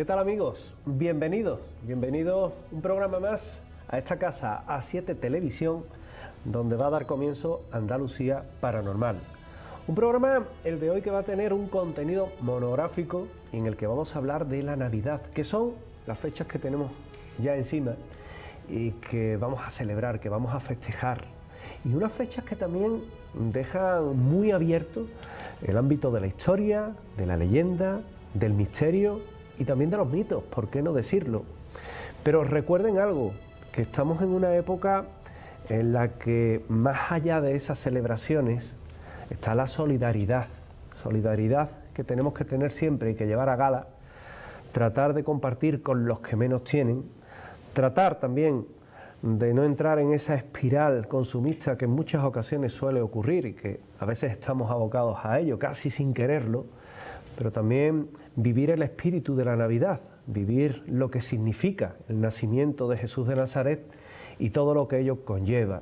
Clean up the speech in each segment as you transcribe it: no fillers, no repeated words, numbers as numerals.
¿Qué tal, amigos? Bienvenidos un programa más a esta casa A7 Televisión, donde va a dar comienzo Andalucía Paranormal. Un programa, el de hoy, que va a tener un contenido monográfico en el que vamos a hablar de la Navidad, que son las fechas que tenemos ya encima y que vamos a celebrar, que vamos a festejar. Y unas fechas que también dejan muy abierto el ámbito de la historia, de la leyenda, del misterio y también de los mitos, ¿por qué no decirlo? Pero recuerden algo, que estamos en una época en la que más allá de esas celebraciones está la solidaridad que tenemos que tener siempre y que llevar a gala, tratar de compartir con los que menos tienen, tratar también de no entrar en esa espiral consumista que en muchas ocasiones suele ocurrir y que a veces estamos abocados a ello, casi sin quererlo, pero también vivir el espíritu de la Navidad, vivir lo que significa el nacimiento de Jesús de Nazaret y todo lo que ello conlleva.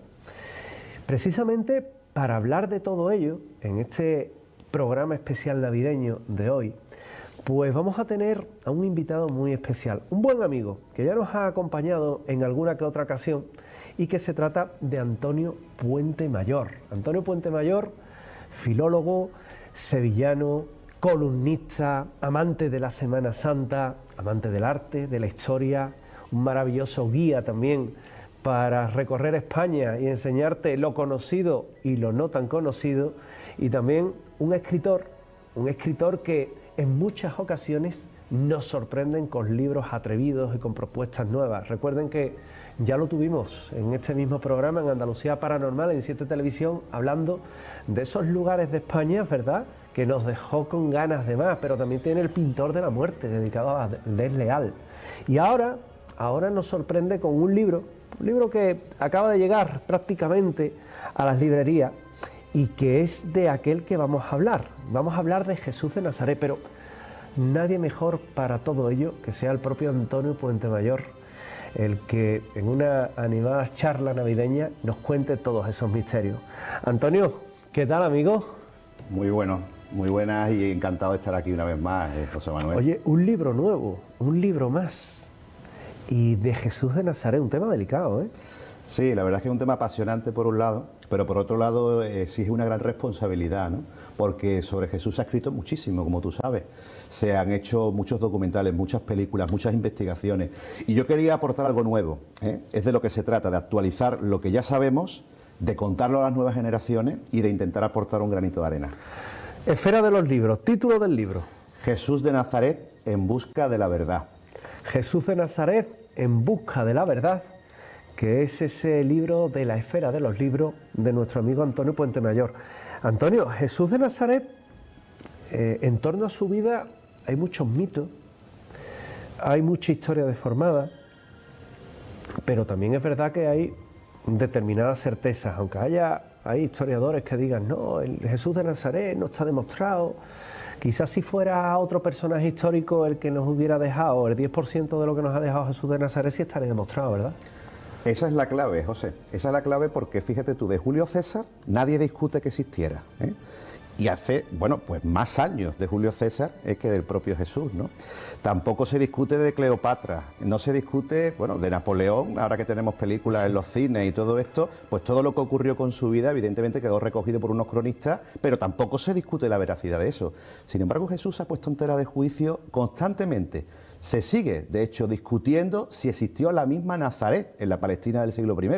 Precisamente para hablar de todo ello, en este programa especial navideño de hoy, pues vamos a tener a un invitado muy especial, un buen amigo que ya nos ha acompañado en alguna que otra ocasión y que se trata de Antonio Puente Mayor. Antonio Puente Mayor, filólogo, sevillano, columnista, amante de la Semana Santa, amante del arte, de la historia, un maravilloso guía también para recorrer España y enseñarte lo conocido y lo no tan conocido, y también un escritor que en muchas ocasiones nos sorprenden con libros atrevidos y con propuestas nuevas. Recuerden que ya lo tuvimos en este mismo programa, en Andalucía Paranormal, en 7 Televisión, hablando de esos lugares de España, ¿verdad?, que nos dejó con ganas de más, pero también tiene El Pintor de la Muerte, dedicado a Desleal. Y ahora nos sorprende con un libro que acaba de llegar prácticamente a las librerías y que es de aquel que vamos a hablar. Vamos a hablar de Jesús de Nazaret, pero nadie mejor para todo ello que sea el propio Antonio Puente Mayor, el que en una animada charla navideña nos cuente todos esos misterios. Antonio, ¿qué tal, amigo? Muy bueno, muy buenas y encantado de estar aquí una vez más, José Manuel. Oye, un libro nuevo, un libro más, y de Jesús de Nazaret, un tema delicado, ¿eh? Sí, la verdad es que es un tema apasionante por un lado, pero por otro lado exige una gran responsabilidad, ¿no? Porque sobre Jesús se ha escrito muchísimo, como tú sabes. Se han hecho muchos documentales, muchas películas, muchas investigaciones. Y yo quería aportar algo nuevo, ¿eh? Es de lo que se trata, de actualizar lo que ya sabemos, de contarlo a las nuevas generaciones y de intentar aportar un granito de arena. Esfera de los libros, título del libro. Jesús de Nazaret en busca de la verdad. Jesús de Nazaret en busca de la verdad, que es ese libro de la esfera de los libros de nuestro amigo Antonio Puente Mayor. Antonio, Jesús de Nazaret, en torno a su vida hay muchos mitos, hay mucha historia deformada, pero también es verdad que hay determinadas certezas, aunque hay historiadores que digan, no, el Jesús de Nazaret no está demostrado. Quizás si fuera otro personaje histórico el que nos hubiera dejado, el 10% de lo que nos ha dejado Jesús de Nazaret sí estaría demostrado, ¿verdad? Esa es la clave, José. Esa es la clave porque, fíjate tú, de Julio César nadie discute que existiera, ¿eh? Y hace, bueno, pues más años de Julio César que del propio Jesús, ¿no? Tampoco se discute de Cleopatra, no se discute, bueno, de Napoleón, ahora que tenemos películas en los cines y todo esto, pues todo lo que ocurrió con su vida evidentemente quedó recogido por unos cronistas, pero tampoco se discute la veracidad de eso. Sin embargo, Jesús ha puesto en tela de juicio constantemente. Se sigue, de hecho, discutiendo si existió la misma Nazaret en la Palestina del siglo I.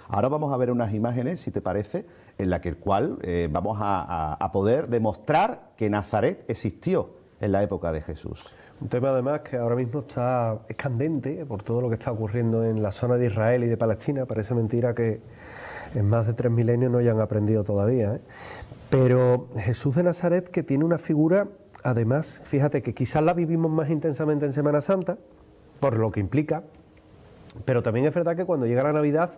Ahora vamos a ver unas imágenes, si te parece, en la que vamos a poder demostrar que Nazaret existió en la época de Jesús. Un tema además que ahora mismo es candente por todo lo que está ocurriendo en la zona de Israel y de Palestina. Parece mentira que en más de 3 milenios no hayan aprendido todavía, ¿eh? Pero Jesús de Nazaret, que tiene una figura, además, fíjate que quizás la vivimos más intensamente en Semana Santa, por lo que implica, pero también es verdad que cuando llega la Navidad,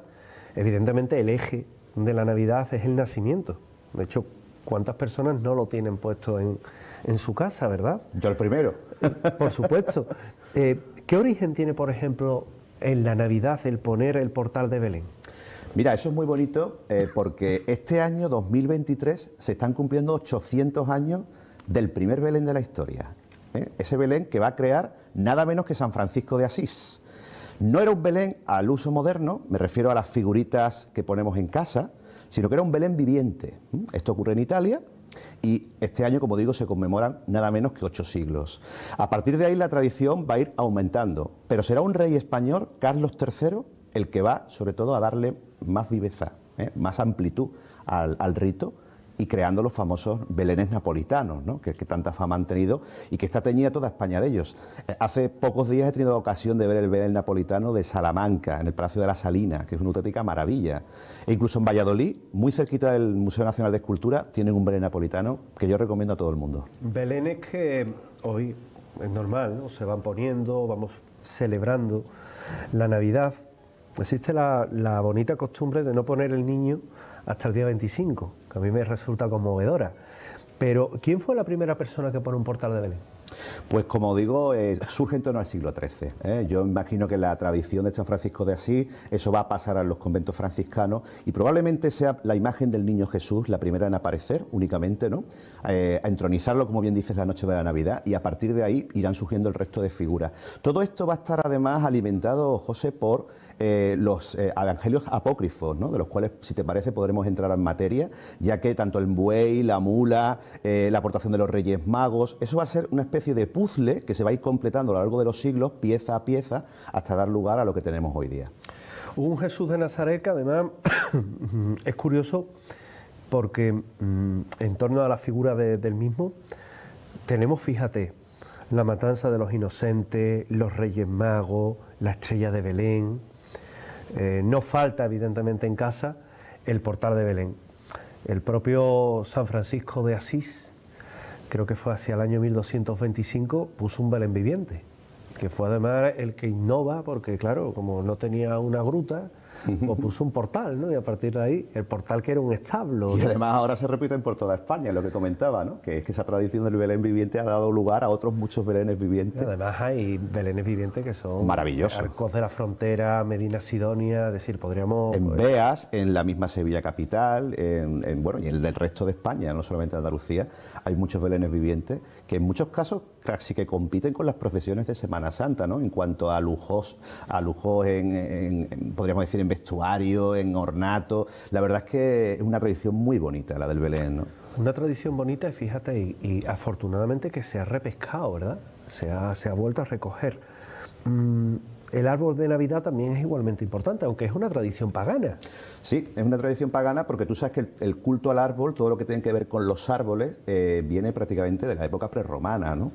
evidentemente el eje de la Navidad es el nacimiento. De hecho, ¿cuántas personas no lo tienen puesto en su casa, verdad? Yo el primero. Por supuesto. ¿Qué origen tiene, por ejemplo, en la Navidad el poner el portal de Belén? Mira, eso es muy bonito porque este año 2023 se están cumpliendo 800 años del primer Belén de la historia. Ese Belén que va a crear nada menos que San Francisco de Asís. No era un Belén al uso moderno, me refiero a las figuritas que ponemos en casa, sino que era un Belén viviente. Esto ocurre en Italia y este año, como digo, se conmemoran nada menos que 8 siglos. A partir de ahí la tradición va a ir aumentando, pero será un rey español, Carlos III, el que va sobre todo a darle más viveza, más amplitud al rito, y creando los famosos belenes napolitanos, ¿no? que tanta fama han tenido y que está teñida toda España de ellos. Hace pocos días he tenido ocasión de ver el belén napolitano de Salamanca, en el Palacio de la Salina, que es una auténtica maravilla. E incluso en Valladolid, muy cerquita del Museo Nacional de Escultura, tienen un belén napolitano que yo recomiendo a todo el mundo. Belenes que hoy es normal, ¿no? Se van poniendo, vamos celebrando la Navidad. Existe la bonita costumbre de no poner el niño hasta el día 25, que a mí me resulta conmovedora. Pero, ¿quién fue la primera persona que pone un portal de Belén? Pues como digo, surge en torno al siglo XIII. Yo imagino que la tradición de San Francisco de Asís, eso va a pasar a los conventos franciscanos y probablemente sea la imagen del niño Jesús la primera en aparecer únicamente, ¿no? A entronizarlo, como bien dices, la noche de la Navidad, y a partir de ahí irán surgiendo el resto de figuras. Todo esto va a estar además alimentado, José, por los evangelios apócrifos, ¿no? De los cuales, si te parece, podremos entrar en materia, ya que tanto el buey, la mula, la aportación de los Reyes Magos, eso va a ser una especie de puzzle que se va a ir completando a lo largo de los siglos, pieza a pieza, hasta dar lugar a lo que tenemos hoy día. Un Jesús de Nazaret que además es curioso porque en torno a la figura del mismo tenemos, fíjate, la matanza de los inocentes, los Reyes Magos, la estrella de Belén. No falta, evidentemente, en casa el portal de Belén. El propio San Francisco de Asís, creo que fue hacia el año 1225, puso un Belén viviente, que fue además el que innova, porque claro, como no tenía una gruta, pues puso un portal, ¿no? Y a partir de ahí, el portal que era un establo, ¿no? Y además ahora se repiten por toda España, lo que comentaba, ¿no? Que es que esa tradición del Belén viviente ha dado lugar a otros muchos Belenes vivientes. Y además hay Belenes vivientes que son maravillosos. Arcos de la Frontera, Medina Sidonia, es decir, podríamos... En Beas, en la misma Sevilla capital, bueno, y en el resto de España, no solamente en Andalucía, hay muchos Belenes vivientes que en muchos casos casi que compiten con las procesiones de Semana Santa, ¿no? En cuanto a lujos podríamos decir, en vestuario, en ornato. La verdad es que es una tradición muy bonita la del Belén, ¿no? Una tradición bonita, y fíjate, y afortunadamente que se ha repescado, ¿verdad? Se ha vuelto a recoger. El árbol de Navidad también es igualmente importante, aunque es una tradición pagana. Sí, es una tradición pagana porque tú sabes que el culto al árbol, todo lo que tiene que ver con los árboles, viene prácticamente de la época prerromana, ¿no?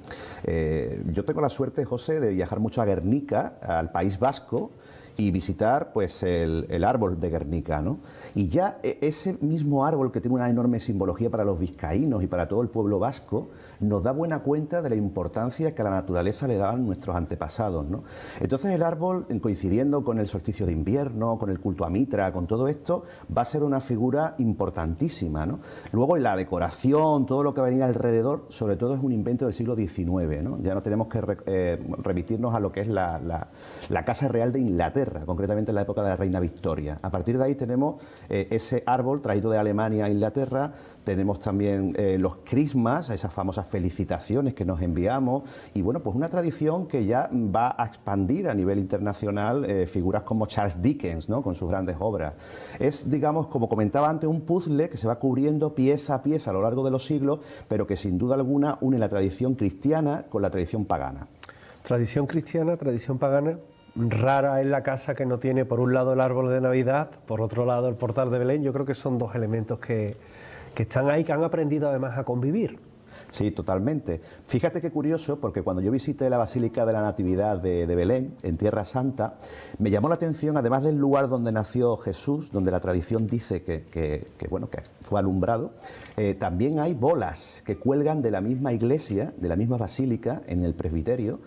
Yo tengo la suerte, José, de viajar mucho a Guernica, al País Vasco, y visitar pues el árbol de Guernica, ¿no? Y ya ese mismo árbol, que tiene una enorme simbología para los vizcaínos y para todo el pueblo vasco, nos da buena cuenta de la importancia que a la naturaleza le daban nuestros antepasados, ¿no? Entonces el árbol, coincidiendo con el solsticio de invierno, con el culto a Mitra, con todo esto, va a ser una figura importantísima, ¿no? Luego la decoración, todo lo que venía alrededor, sobre todo es un invento del siglo XIX, ¿no? Ya no tenemos que remitirnos a lo que es la Casa Real de Inglaterra, concretamente en la época de la reina Victoria. A partir de ahí tenemos ese árbol traído de Alemania a Inglaterra, tenemos también los crismas, esas famosas felicitaciones que nos enviamos, y bueno, pues una tradición que ya va a expandir a nivel internacional figuras como Charles Dickens, ¿no? Con sus grandes obras. Es, digamos, como comentaba antes, un puzzle que se va cubriendo pieza a pieza a lo largo de los siglos, pero que sin duda alguna une la tradición cristiana con la tradición pagana. Tradición cristiana, tradición pagana. Rara es la casa que no tiene por un lado el árbol de Navidad, por otro lado el portal de Belén. Yo creo que son dos elementos que están ahí, que han aprendido además a convivir. Sí, totalmente. Fíjate qué curioso, porque cuando yo visité la Basílica de la Natividad de Belén, en Tierra Santa, me llamó la atención, además del lugar donde nació Jesús, donde la tradición dice que fue alumbrado, también hay bolas que cuelgan de la misma iglesia, de la misma basílica, en el presbiterio,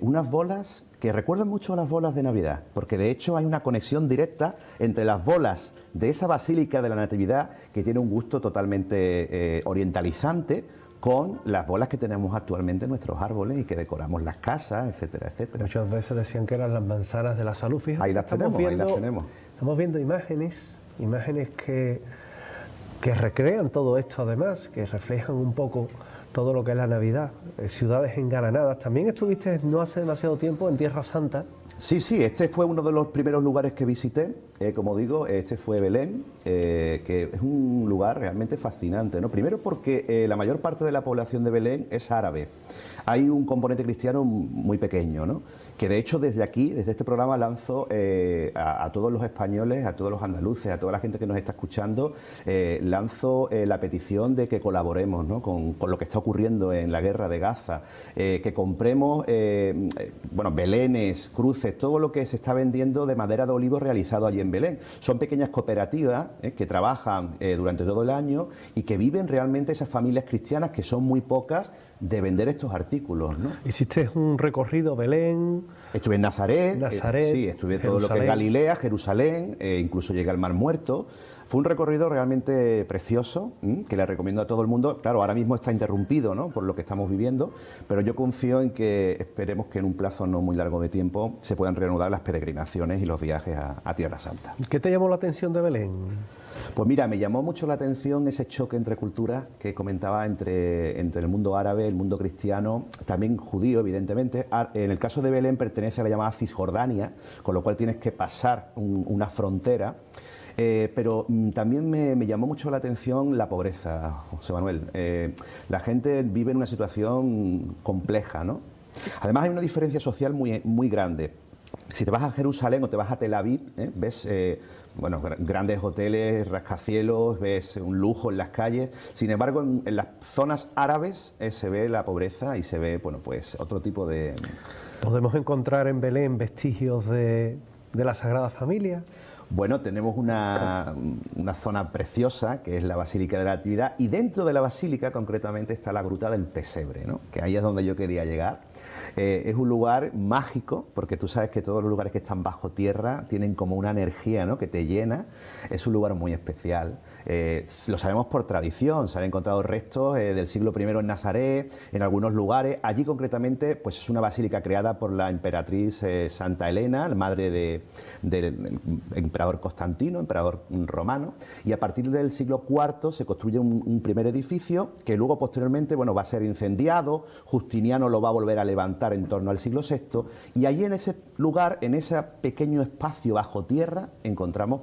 unas bolas que recuerdan mucho a las bolas de Navidad, porque de hecho hay una conexión directa entre las bolas de esa Basílica de la Natividad, que tiene un gusto totalmente orientalizante, con las bolas que tenemos actualmente en nuestros árboles y que decoramos las casas, etcétera, etcétera. Muchas veces decían que eran las manzanas de la salud, fíjate. Ahí las tenemos. Estamos viendo imágenes que recrean todo esto, además, que reflejan un poco todo lo que es la Navidad, ciudades engalanadas. También estuviste no hace demasiado tiempo en Tierra Santa. Sí, este fue uno de los primeros lugares que visité, como digo, este fue Belén, que es un lugar realmente fascinante, ¿no? Primero porque la mayor parte de la población de Belén es árabe. Hay un componente cristiano muy pequeño, ¿no? Que de hecho desde aquí, desde este programa, lanzo a todos los españoles, a todos los andaluces, a toda la gente que nos está escuchando, lanzo la petición de que colaboremos, ¿no? con lo que está ocurriendo en la guerra de Gaza, que compremos belenes, cruces, todo lo que se está vendiendo de madera de olivo realizado allí en Belén. Son pequeñas cooperativas que trabajan durante todo el año y que viven realmente esas familias cristianas, que son muy pocas, de vender estos artículos, ¿no? Hiciste un recorrido Belén. Estuve en Nazaret, sí, estuve todo lo que es Galilea, Jerusalén, incluso llegué al Mar Muerto. Fue un recorrido realmente precioso, que le recomiendo a todo el mundo. Claro, ahora mismo está interrumpido, ¿no?, por lo que estamos viviendo, pero yo confío en que esperemos que en un plazo no muy largo de tiempo se puedan reanudar las peregrinaciones y los viajes a Tierra Santa. ¿Qué te llamó la atención de Belén? Pues mira, me llamó mucho la atención ese choque entre culturas que comentaba entre el mundo árabe, el mundo cristiano, también judío, evidentemente. En el caso de Belén pertenece a la llamada Cisjordania, con lo cual tienes que pasar una frontera. Pero también me llamó mucho la atención la pobreza, José Manuel. La gente vive en una situación compleja, ¿no? Además hay una diferencia social muy grande. Si te vas a Jerusalén o te vas a Tel Aviv, ves grandes hoteles, rascacielos, ves un lujo en las calles. Sin embargo, en las zonas árabes se ve la pobreza y se ve, otro tipo de... ¿Podemos encontrar en Belén vestigios de la Sagrada Familia? Bueno, tenemos una zona preciosa, que es la Basílica de la Natividad, y dentro de la Basílica, concretamente, está la Gruta del Pesebre, ¿no?, que ahí es donde yo quería llegar. Es un lugar mágico, porque tú sabes que todos los lugares que están bajo tierra tienen como una energía, ¿no?, que te llena. Es un lugar muy especial. Lo sabemos por tradición, se han encontrado restos del siglo I en Nazaret, en algunos lugares. Allí, concretamente, pues es una basílica creada por la emperatriz Santa Elena, la madre del emperador Constantino, emperador romano, y a partir del siglo IV se construye un primer edificio que luego, posteriormente, va a ser incendiado. Justiniano lo va a volver a levantar en torno al siglo VI, y allí en ese lugar, en ese pequeño espacio bajo tierra, encontramos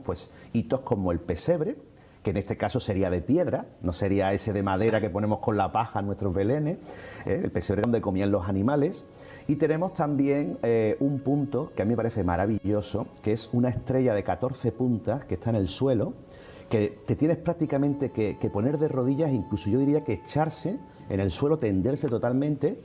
hitos como el pesebre, que en este caso sería de piedra, no sería ese de madera que ponemos con la paja en nuestros belenes, el pesebre donde comían los animales. Y tenemos también un punto que a mí me parece maravilloso, que es una estrella de 14 puntas que está en el suelo, que te tienes prácticamente que poner de rodillas, incluso yo diría que echarse en el suelo, tenderse totalmente,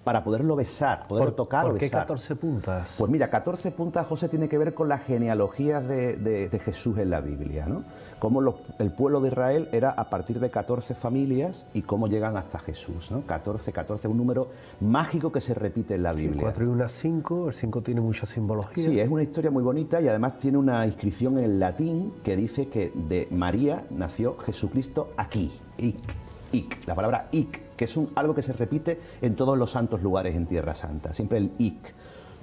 para poderlo besar, poderlo tocar o besar. ¿Por qué 14 puntas? Pues mira, 14 puntas, José, tiene que ver con las genealogías de Jesús en la Biblia, ¿no? Cómo el pueblo de Israel era a partir de 14 familias y cómo llegan hasta Jesús, ¿no? 14, un número mágico que se repite en la Biblia. Sí, 4 y 1 5, el 5 tiene mucha simbología. Sí, es una historia muy bonita y además tiene una inscripción en latín que dice que de María nació Jesucristo aquí, ic, la palabra ic, que es algo que se repite en todos los santos lugares en Tierra Santa, siempre el ic.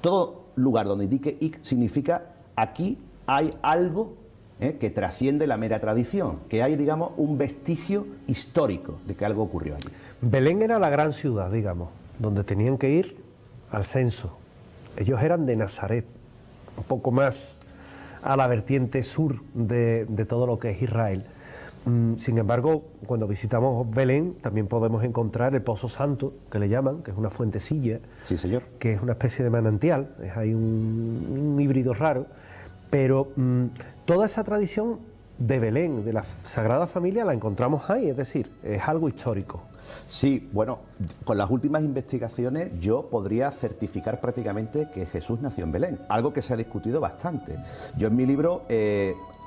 Todo lugar donde indique ic significa aquí hay algo que trasciende la mera tradición, que hay, digamos, un vestigio histórico de que algo ocurrió allí. Belén era la gran ciudad, digamos, donde tenían que ir al censo. Ellos eran de Nazaret, un poco más a la vertiente sur de todo lo que es Israel. Sin embargo, cuando visitamos Belén también podemos encontrar el Pozo Santo, que le llaman, que es una fuentecilla. Sí, señor. Que es una especie de manantial, hay un híbrido raro, pero toda esa tradición de Belén, de la Sagrada Familia, la encontramos ahí, es decir, es algo histórico. Sí, bueno, con las últimas investigaciones yo podría certificar prácticamente que Jesús nació en Belén, algo que se ha discutido bastante. Yo en mi libro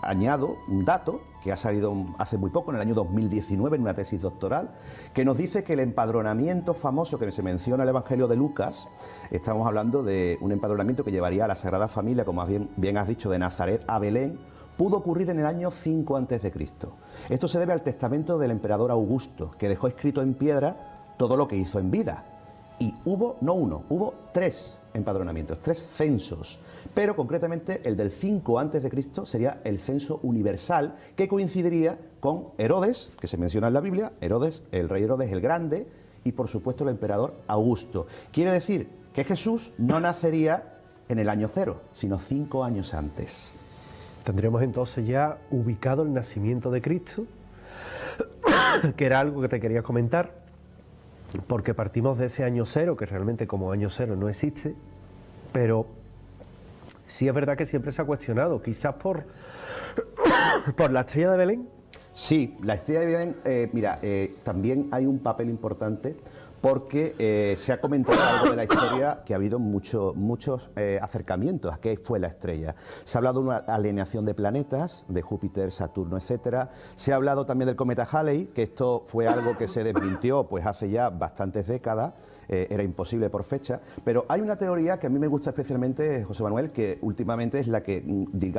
añado un dato que ha salido hace muy poco, en el año 2019, en una tesis doctoral, que nos dice que el empadronamiento famoso que se menciona en el Evangelio de Lucas, estamos hablando de un empadronamiento que llevaría a la Sagrada Familia, como bien has dicho, de Nazaret a Belén, pudo ocurrir en el año 5 a.C. Esto se debe al testamento del emperador Augusto, que dejó escrito en piedra todo lo que hizo en vida. Y hubo, no uno, hubo 3 empadronamientos, 3 censos. Pero concretamente el del 5 a.C. sería el censo universal, que coincidiría con Herodes, que se menciona en la Biblia, Herodes, el rey Herodes el Grande, y por supuesto el emperador Augusto. Quiere decir que Jesús no nacería en el año 0, sino 5 años antes. Tendríamos entonces ya ubicado el nacimiento de Cristo, que era algo que te quería comentar, porque partimos de ese año 0, que realmente como año 0 no existe, pero sí es verdad que siempre se ha cuestionado, quizás por la estrella de Belén. Sí, la estrella de Belén, también hay un papel importante porque se ha comentado algo de la historia que ha habido muchos acercamientos a qué fue la estrella. Se ha hablado de una alineación de planetas, de Júpiter, Saturno, etcétera. Se ha hablado también del cometa Halley, que esto fue algo que se desmintió pues hace ya bastantes décadas. Era imposible por fecha, pero hay una teoría que a mí me gusta especialmente, José Manuel, que últimamente es la que,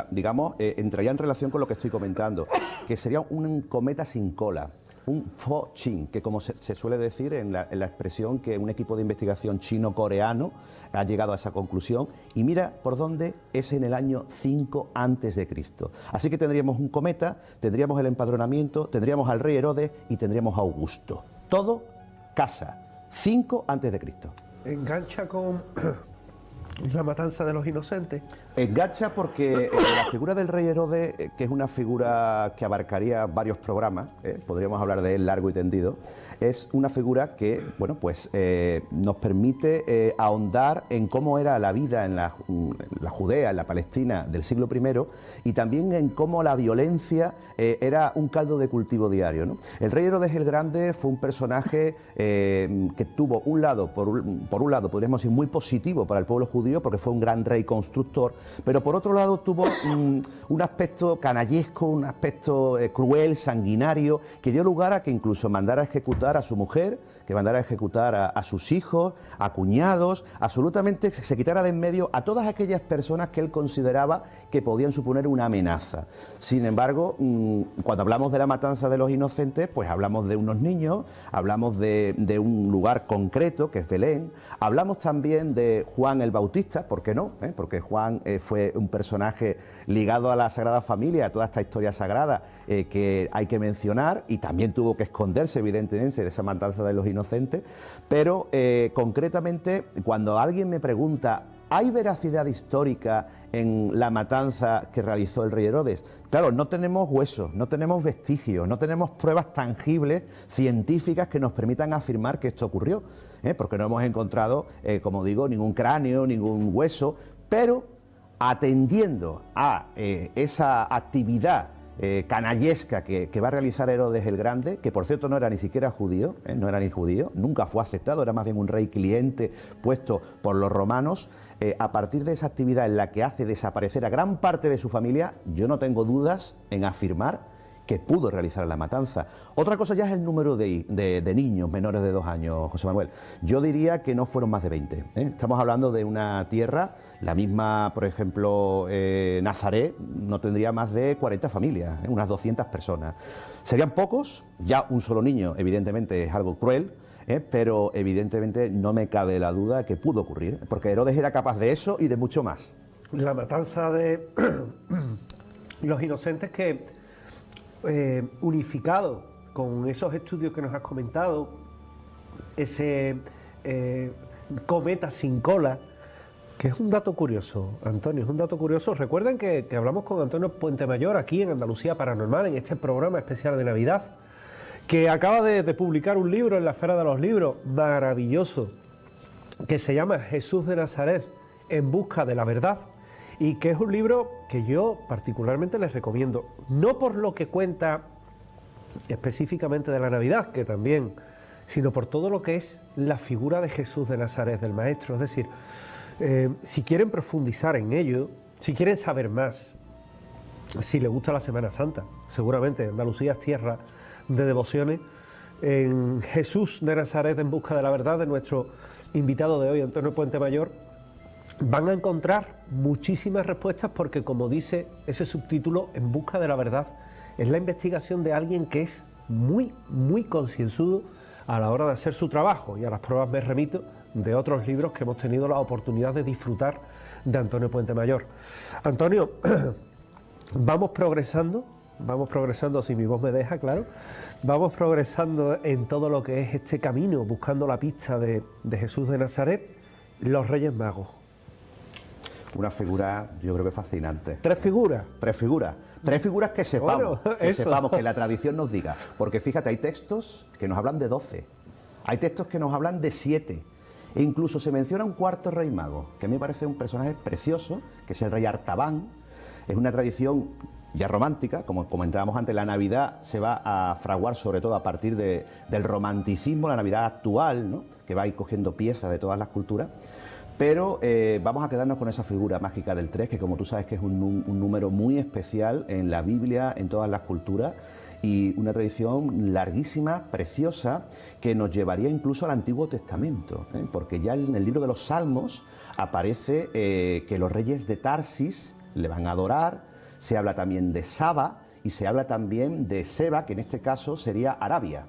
digamos, entraría en relación con lo que estoy comentando, que sería un cometa sin cola, un Fo-Chin, que como se suele decir en la expresión que un equipo de investigación chino-coreano ha llegado a esa conclusión, y mira por dónde es en el año 5 a.C. Así que tendríamos un cometa, tendríamos el empadronamiento, tendríamos al rey Herodes y tendríamos a Augusto. Todo casa. 5 a.C. ¿Engancha con la matanza de los inocentes? Engancha porque la figura del rey Herodes, que es una figura que abarcaría varios programas, podríamos hablar de él largo y tendido, es una figura que, bueno, pues nos permite ahondar en cómo era la vida en la Judea, en la Palestina del siglo I, y también en cómo la violencia era un caldo de cultivo diario, ¿no? El rey Herodes el Grande fue un personaje que tuvo por un lado, podríamos decir, muy positivo para el pueblo judío, porque fue un gran rey constructor, pero por otro lado tuvo un aspecto canallesco, un aspecto cruel, sanguinario, que dio lugar a que incluso mandara a ejecutar a su mujer, que mandara a ejecutar a sus hijos, a cuñados, absolutamente se quitara de en medio a todas aquellas personas que él consideraba que podían suponer una amenaza. Sin embargo, cuando hablamos de la matanza de los inocentes, pues hablamos de unos niños, hablamos de un lugar concreto, que es Belén, hablamos también de Juan el Bautista, ¿por qué no? Porque Juan fue un personaje ligado a la Sagrada Familia, a toda esta historia sagrada que hay que mencionar, y también tuvo que esconderse, evidentemente, de esa matanza de los inocentes, pero concretamente, cuando alguien me pregunta, ¿hay veracidad histórica en la matanza que realizó el rey Herodes? Claro, no tenemos huesos, no tenemos vestigios, no tenemos pruebas tangibles, científicas, que nos permitan afirmar que esto ocurrió, porque no hemos encontrado, como digo, ningún cráneo, ningún hueso, pero atendiendo a esa actividad canallesca que va a realizar Herodes el Grande, que por cierto no era ni siquiera judío, no era ni judío, nunca fue aceptado, era más bien un rey cliente puesto por los romanos. A partir de esa actividad en la que hace desaparecer a gran parte de su familia, yo no tengo dudas en afirmar que pudo realizar la matanza. Otra cosa ya es el número de niños menores de 2 años, José Manuel. Yo diría que no fueron más de 20. Estamos hablando de una tierra, la misma, por ejemplo, Nazaret, no tendría más de 40 familias, unas 200 personas. Serían pocos, ya un solo niño, evidentemente es algo cruel, pero evidentemente no me cabe la duda que pudo ocurrir, porque Herodes era capaz de eso y de mucho más. La matanza de los inocentes que, unificado con esos estudios que nos has comentado, ese cometa sin cola, que es un dato curioso, Antonio, es un dato curioso. Recuerden que hablamos con Antonio Puentemayor aquí en Andalucía Paranormal, en este programa especial de Navidad, que acaba de publicar un libro en la Esfera de los Libros, maravilloso, que se llama Jesús de Nazaret, en busca de la verdad, y que es un libro que yo particularmente les recomiendo, no por lo que cuenta específicamente de la Navidad, que también, sino por todo lo que es la figura de Jesús de Nazaret, del Maestro. Es decir, si quieren profundizar en ello, si quieren saber más, si les gusta la Semana Santa, seguramente Andalucía es tierra de devociones, en Jesús de Nazaret en busca de la verdad, de nuestro invitado de hoy, Antonio Puentemayor, van a encontrar muchísimas respuestas, porque, como dice ese subtítulo, En busca de la verdad, es la investigación de alguien que es muy, muy concienzudo a la hora de hacer su trabajo, y a las pruebas me remito de otros libros que hemos tenido la oportunidad de disfrutar de Antonio Puentemayor. Antonio, vamos progresando vamos progresando, si mi voz me deja, claro, vamos progresando en todo lo que es este camino, buscando la pista de Jesús de Nazaret, los Reyes Magos. Una figura, yo creo que fascinante. ¿Tres figuras? Tres figuras. Tres figuras que sepamos, Bueno, que sepamos, que la tradición nos diga. Porque fíjate, hay textos que nos hablan de 12, hay textos que nos hablan de 7, e incluso se menciona un cuarto rey mago, que a mí me parece un personaje precioso, que es el rey Artaban. Es una tradición ya romántica, como comentábamos antes, la Navidad se va a fraguar sobre todo a partir del romanticismo, la Navidad actual, ¿no?, que va a ir cogiendo piezas de todas las culturas. Pero vamos a quedarnos con esa figura mágica del 3, que como tú sabes que es un número muy especial en la Biblia, en todas las culturas, y una tradición larguísima, preciosa, que nos llevaría incluso al Antiguo Testamento, porque ya en el libro de los Salmos aparece que los reyes de Tarsis le van a adorar, se habla también de Saba y se habla también de Seba, que en este caso sería Arabia.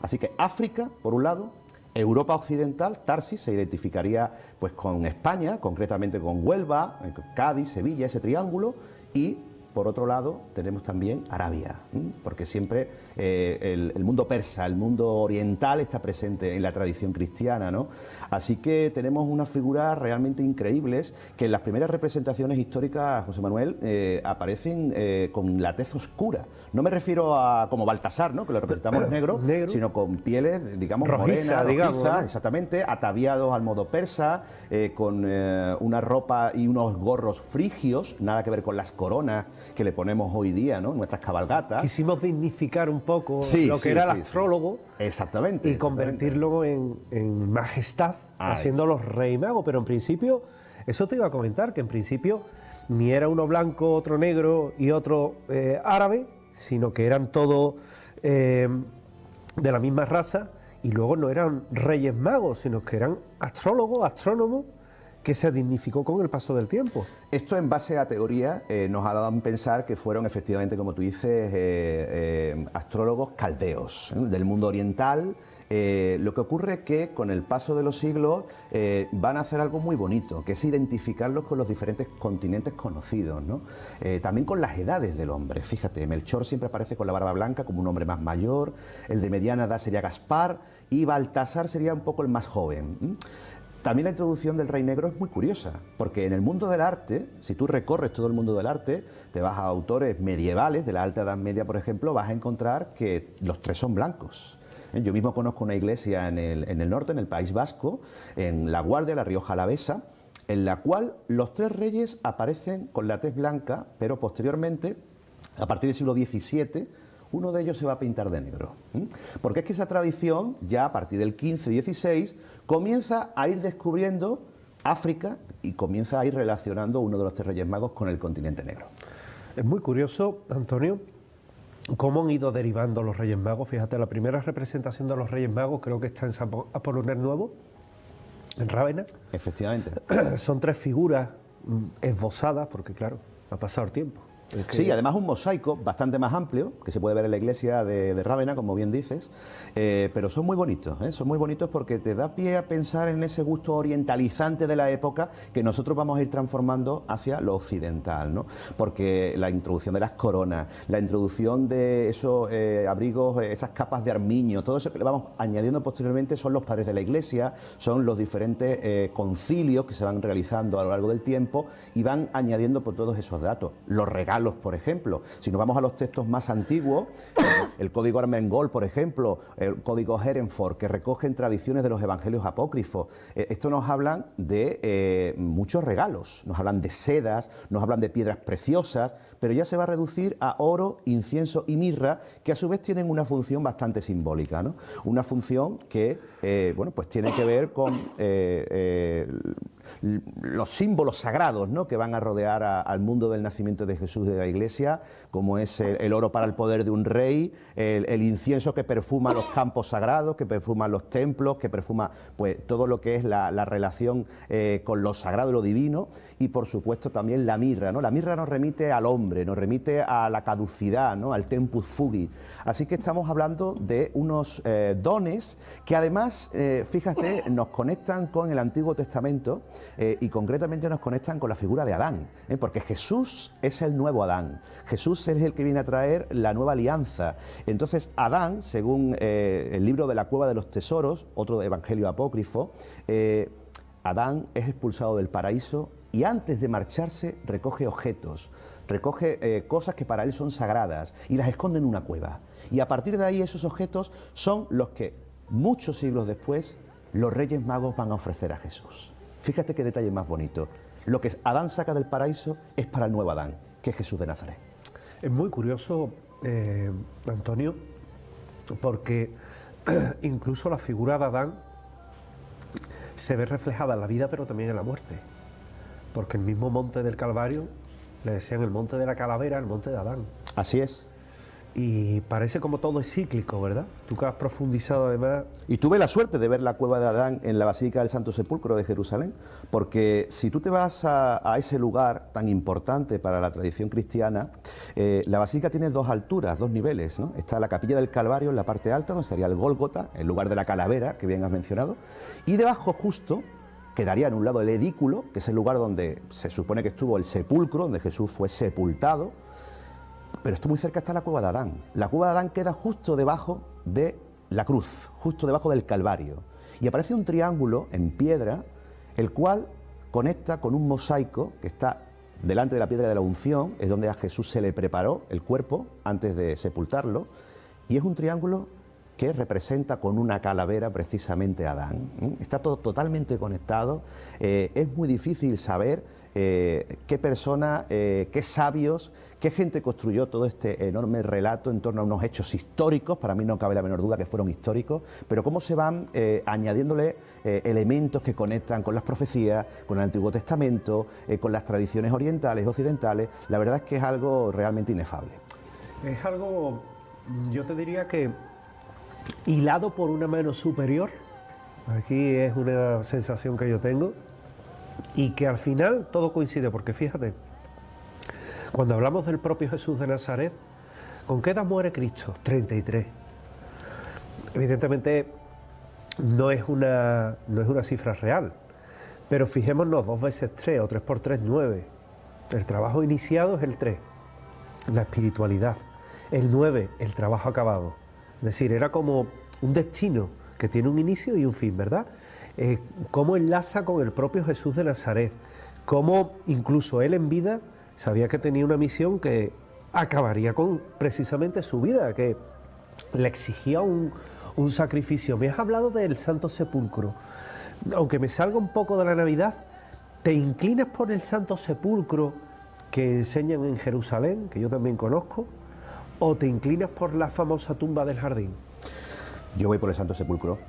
Así que África, por un lado, Europa occidental, Tarsis se identificaría pues con España, concretamente con Huelva, Cádiz, Sevilla, ese triángulo, y por otro lado tenemos también Arabia, porque siempre el mundo persa, el mundo oriental está presente en la tradición cristiana, ¿no? Así que tenemos unas figuras realmente increíbles que en las primeras representaciones históricas, José Manuel, aparecen con la tez oscura. No me refiero a como Baltasar, ¿no?, que lo representamos negro, sino con pieles, digamos, rojiza, morenas, digamos, rojiza, ¿no?, exactamente, ataviados al modo persa, con una ropa y unos gorros frigios, nada que ver con las coronas que le ponemos hoy día, ¿no?, nuestras cabalgatas. Quisimos dignificar un poco lo que era el astrólogo. Exactamente. Y convertirlo en majestad, haciéndolos rey mago. Pero en principio, eso te iba a comentar, que en principio ni era uno blanco, otro negro y otro árabe, sino que eran todos de la misma raza, y luego no eran reyes magos, sino que eran astrólogos, astrónomos, que se dignificó con el paso del tiempo. Esto, en base a teoría, nos ha dado a pensar que fueron efectivamente, como tú dices, astrólogos caldeos, del mundo oriental. Lo que ocurre es que con el paso de los siglos van a hacer algo muy bonito, que es identificarlos con los diferentes continentes conocidos, ¿no? También con las edades del hombre. Fíjate, Melchor siempre aparece con la barba blanca como un hombre más mayor, el de mediana edad sería Gaspar y Baltasar sería un poco el más joven. También la introducción del Rey Negro es muy curiosa, porque en el mundo del arte, si tú recorres todo el mundo del arte, te vas a autores medievales de la Alta Edad Media, por ejemplo, vas a encontrar que los tres son blancos. Yo mismo conozco una iglesia en el norte, en el País Vasco, en La Guardia, La Rioja Alavesa, en la cual los tres reyes aparecen con la tez blanca, pero posteriormente, a partir del siglo XVII, uno de ellos se va a pintar de negro. Porque es que esa tradición, ya a partir del XV y XVI, comienza a ir descubriendo África y comienza a ir relacionando uno de los tres Reyes Magos con el continente negro. Es muy curioso, Antonio, cómo han ido derivando los Reyes Magos. Fíjate, la primera representación de los Reyes Magos creo que está en San Apoloner Nuevo, en Rávena. Efectivamente. Son tres figuras esbozadas, porque claro, ha pasado el tiempo. Sí, además un mosaico bastante más amplio, que se puede ver en la iglesia de Rávena, como bien dices, pero son muy bonitos, son muy bonitos porque te da pie a pensar en ese gusto orientalizante de la época que nosotros vamos a ir transformando hacia lo occidental, ¿no? Porque la introducción de las coronas, la introducción de esos abrigos, esas capas de armiño, todo eso que le vamos añadiendo posteriormente son los padres de la iglesia, son los diferentes concilios que se van realizando a lo largo del tiempo y van añadiendo por todos esos datos. Los regalos, por ejemplo, si nos vamos a los textos más antiguos, el Código Armengol, por ejemplo, el Código Herenford, que recogen tradiciones de los evangelios apócrifos, esto nos hablan de muchos regalos, nos hablan de sedas, nos hablan de piedras preciosas, pero ya se va a reducir a oro, incienso y mirra, que a su vez tienen una función bastante simbólica, ¿no? Una función que, bueno, pues tiene que ver con los símbolos sagrados, ¿no?, que van a rodear al mundo del nacimiento de Jesús de la Iglesia, como es el oro para el poder de un rey, el incienso que perfuma los campos sagrados, que perfuma los templos, que perfuma pues todo lo que es la relación con lo sagrado y lo divino, y por supuesto también la mirra, ¿no? La mirra nos remite al hombre, nos remite a la caducidad, ¿no?, al tempus fugit. Así que estamos hablando de unos dones que además, fíjate, nos conectan con el Antiguo Testamento, y concretamente nos conectan con la figura de Adán, porque Jesús es el nuevo Adán, Jesús es el que viene a traer la nueva alianza. Entonces Adán, según el libro de la Cueva de los Tesoros, otro evangelio apócrifo, Adán es expulsado del paraíso y antes de marcharse recoge objetos, recoge cosas que para él son sagradas y las esconde en una cueva. Y a partir de ahí esos objetos son los que muchos siglos después los Reyes Magos van a ofrecer a Jesús. Fíjate qué detalle más bonito. Lo que Adán saca del paraíso es para el nuevo Adán, que es Jesús de Nazaret. Es muy curioso, Antonio, porque incluso la figura de Adán se ve reflejada en la vida, pero también en la muerte. Porque el mismo monte del Calvario le decían el monte de la calavera, el monte de Adán. Así es. Y parece como todo es cíclico, ¿verdad? Tú que has profundizado además... Y tuve la suerte de ver la cueva de Adán en la Basílica del Santo Sepulcro de Jerusalén, porque si tú te vas a ese lugar tan importante para la tradición cristiana, la basílica tiene dos alturas, dos niveles, ¿no? Está la capilla del Calvario en la parte alta, donde estaría el Gólgota, el lugar de la calavera, que bien has mencionado, y debajo justo quedaría en un lado el edículo, que es el lugar donde se supone que estuvo el sepulcro, donde Jesús fue sepultado. Pero esto muy cerca está la cueva de Adán. La cueva de Adán queda justo debajo de la cruz, justo debajo del Calvario. Y aparece un triángulo en piedra, el cual conecta con un mosaico que está delante de la piedra de la unción, es donde a Jesús se le preparó el cuerpo antes de sepultarlo, y es un triángulo que representa con una calavera precisamente a Adán. Está todo totalmente conectado, es muy difícil saber qué persona, qué sabios, qué gente construyó todo este enorme relato en torno a unos hechos históricos. Para mí no cabe la menor duda que fueron históricos, pero cómo se van añadiéndole elementos que conectan con las profecías, con el Antiguo Testamento, con las tradiciones orientales, occidentales. La verdad es que es algo realmente inefable. Es algo, yo te diría que hilado por una mano superior. Aquí es una sensación que yo tengo. Y que al final todo coincide, porque fíjate, cuando hablamos del propio Jesús de Nazaret, ¿con qué edad muere Cristo? 33. Evidentemente no es una cifra real, pero fijémonos, 2 veces 3 o 3 por 3, 9. El trabajo iniciado es el 3, la espiritualidad. El 9, el trabajo acabado. Es decir, era como un destino que tiene un inicio y un fin, ¿verdad? Cómo enlaza con el propio Jesús de Nazaret, cómo incluso él en vida sabía que tenía una misión que acabaría con precisamente su vida, que le exigía un sacrificio. Me has hablado del Santo Sepulcro. Aunque me salga un poco de la Navidad, ¿te inclinas por el Santo Sepulcro que enseñan en Jerusalén, que yo también conozco, o te inclinas por la famosa tumba del jardín? Yo voy por el Santo Sepulcro,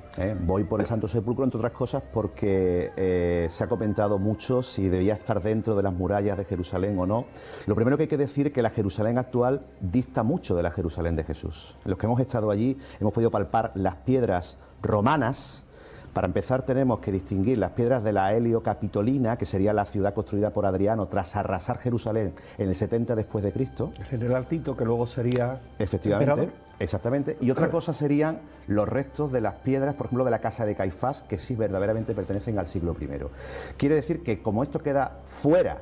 voy por el Santo Sepulcro, entre otras cosas, porque se ha comentado mucho si debía estar dentro de las murallas de Jerusalén o no. Lo primero que hay que decir es que la Jerusalén actual dista mucho de la Jerusalén de Jesús. Los que hemos estado allí hemos podido palpar las piedras romanas. Para empezar tenemos que distinguir las piedras de la Helio Capitolina, que sería la ciudad construida por Adriano tras arrasar Jerusalén en el 70 después de Cristo. El general Tito, que luego sería efectivamente, emperador. Exactamente. Y otra cosa serían los restos de las piedras, por ejemplo, de la casa de Caifás, que sí verdaderamente pertenecen al siglo I. Quiere decir que como esto queda fuera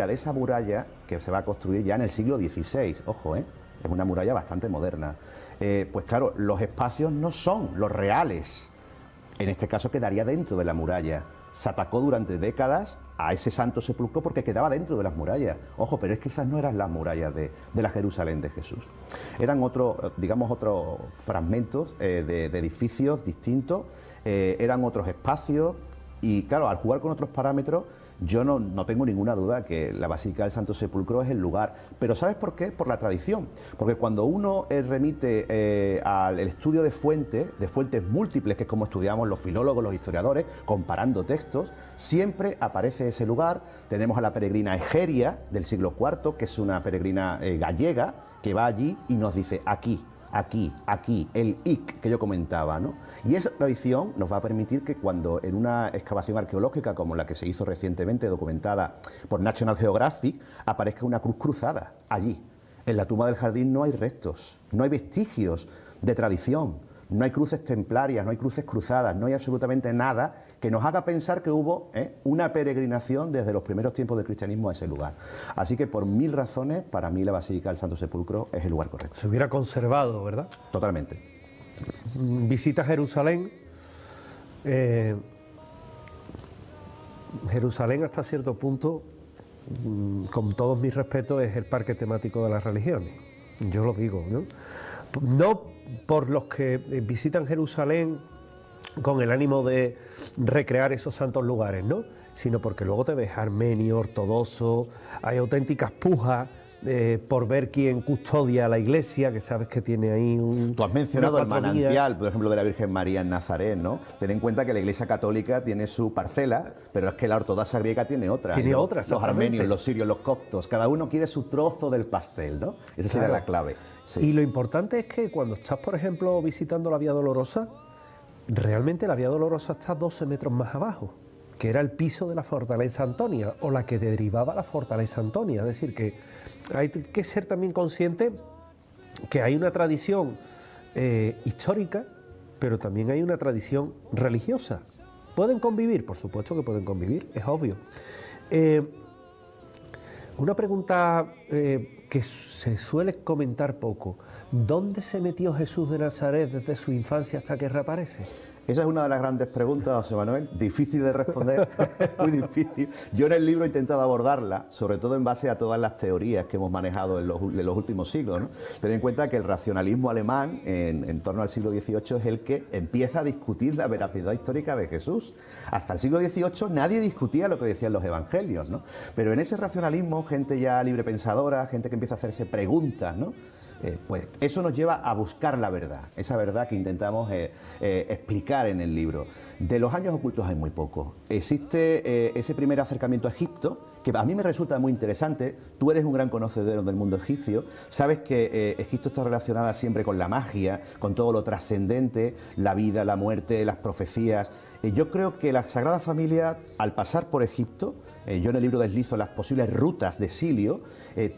de esa muralla, que se va a construir ya en el siglo XVI, ojo, es una muralla bastante moderna, pues claro, los espacios no son los reales. En este caso quedaría dentro de la muralla. Se atacó durante décadas a ese Santo Sepulcro porque quedaba dentro de las murallas. Ojo, pero es que esas no eran las murallas de la Jerusalén de Jesús. Eran otros fragmentos de edificios distintos, eran otros espacios y claro, al jugar con otros parámetros, yo no tengo ninguna duda que la Basílica del Santo Sepulcro es el lugar. Pero ¿sabes por qué? Por la tradición. Porque cuando uno remite al estudio de fuentes múltiples, que es como estudiamos los filólogos, los historiadores, comparando textos, siempre aparece ese lugar. Tenemos a la peregrina Egeria del siglo IV, que es una peregrina gallega, que va allí y nos dice aquí, el ic que yo comentaba, ¿no? Y esa tradición nos va a permitir que cuando en una excavación arqueológica como la que se hizo recientemente, documentada por National Geographic, aparezca una cruz cruzada allí. En la tumba del jardín no hay restos, no hay vestigios de tradición, No hay cruces templarias, no hay cruces cruzadas, no hay absolutamente nada que nos haga pensar que hubo una peregrinación desde los primeros tiempos del cristianismo a ese lugar. Así que por 1000 razones, para mí la Basílica del Santo Sepulcro es el lugar correcto. Se hubiera conservado, ¿verdad? Totalmente. Visita Jerusalén. Jerusalén hasta cierto punto, con todos mis respetos, es el parque temático de las religiones. Yo lo digo, ¿no? No por los que visitan Jerusalén con el ánimo de recrear esos santos lugares, ¿no? Sino porque luego te ves armenio, ortodoxo, hay auténticas pujas por ver quién custodia la iglesia, que sabes que tiene ahí un... Tú has mencionado el manantial, por ejemplo, de la Virgen María en Nazaret, ¿no? Ten en cuenta que la iglesia católica tiene su parcela, pero es que la ortodoxa griega tiene otra. Tiene otra, los armenios, los sirios, los coptos, cada uno quiere su trozo del pastel, ¿no? Esa sería la clave. Sí. Y lo importante es que cuando estás, por ejemplo, visitando la Vía Dolorosa, realmente la Vía Dolorosa está 12 metros más abajo, que era el piso de la Fortaleza Antonia, o la que derivaba la Fortaleza Antonia. Es decir, que hay que ser también consciente que hay una tradición histórica, pero también hay una tradición religiosa. ¿Pueden convivir? Por supuesto que pueden convivir, es obvio. Una pregunta que se suele comentar poco: ¿dónde se metió Jesús de Nazaret desde su infancia hasta que reaparece? Esa es una de las grandes preguntas, José Manuel, difícil de responder, muy difícil. Yo en el libro he intentado abordarla, sobre todo en base a todas las teorías que hemos manejado en los últimos siglos, ¿no? Ten en cuenta que el racionalismo alemán, en torno al siglo XVIII, es el que empieza a discutir la veracidad histórica de Jesús. Hasta el siglo XVIII nadie discutía lo que decían los evangelios, ¿no? Pero en ese racionalismo, gente ya librepensadora, gente que empieza a hacerse preguntas, ¿no? Pues eso nos lleva a buscar la verdad, esa verdad que intentamos explicar en el libro. De los años ocultos hay muy poco. Existe ese primer acercamiento a Egipto, que a mí me resulta muy interesante. Tú eres un gran conocedor del mundo egipcio, sabes que Egipto está relacionada siempre con la magia, con todo lo trascendente, la vida, la muerte, las profecías. Yo creo que la Sagrada Familia, al pasar por Egipto, yo en el libro deslizo las posibles rutas de exilio,